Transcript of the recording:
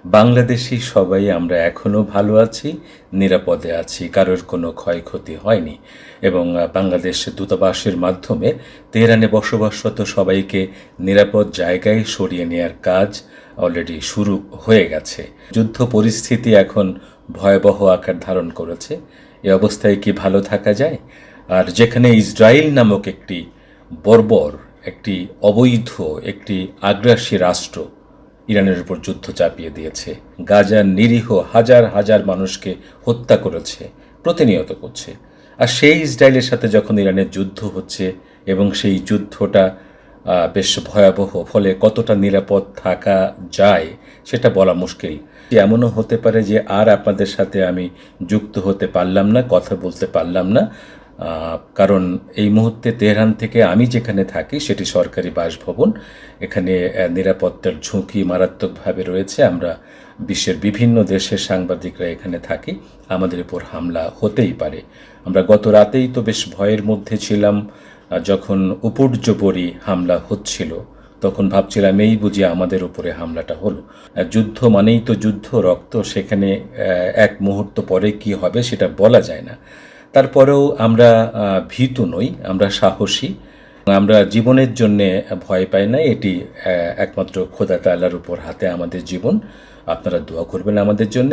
বাংলাদেশি সবাই আমরা এখনও ভালো আছি, নিরাপদে আছি, কারোর কোনো ক্ষয়ক্ষতি হয়নি এবং বাংলাদেশ দূতাবাসের মাধ্যমে তেহরানে বসবাসরত সবাইকে নিরাপদ জায়গায় সরিয়ে নেওয়ার কাজ অলরেডি শুরু হয়ে গেছে। যুদ্ধ পরিস্থিতি এখন ভয়াবহ আকার ধারণ করেছে। এ অবস্থায় কি ভালো থাকা যায়? আর যেখানে ইসরায়েল নামক একটি বর্বর, একটি অবৈধ, একটি আগ্রাসী রাষ্ট্র ইরানের উপর যুদ্ধ চাপিয়ে দিয়েছে, গাজার নিরীহ হাজার হাজার মানুষকে হত্যা করেছে, প্রতিনিয়ত করছে, আর সেই ইসরায়েলের সাথে যখন ইরানের যুদ্ধ হচ্ছে এবং সেই যুদ্ধটা বেশ ভয়াবহ, ফলে কতটা নিরাপদ থাকা যায় সেটা বলা মুশকিল। এমনও হতে পারে যে আর আপনাদের সাথে আমি যুক্ত হতে পারলাম না, কথা বলতে পারলাম না, কারণ এই মুহূর্তে তেহরান থেকে আমি যেখানে থাকি সেটি সরকারি বাসভবন। এখানে নিরাপত্তার ঝুঁকি মারাত্মকভাবে রয়েছে। আমরা বিশ্বের বিভিন্ন দেশের সাংবাদিকরা এখানে থাকি, আমাদের উপর হামলা হতেই পারে। আমরা গত রাতেই তো বেশ ভয়ের মধ্যে ছিলাম, যখন উপর্যুপরি হামলা হচ্ছিল তখন ভাবছিলাম এই বুঝি আমাদের উপরে হামলাটা হলো। যুদ্ধ মানেই তো যুদ্ধ, রক্ত, সেখানে এক মুহূর্ত পরে কি হবে সেটা বলা যায় না। তারপরেও আমরা ভীতু নই, আমরা সাহসী, আমরা জীবনের জন্যে ভয় পাই না। এটি একমাত্র খোদা তাআলার উপর হাতে আমাদের জীবন। আপনারা দোয়া করবেন আমাদের জন্য।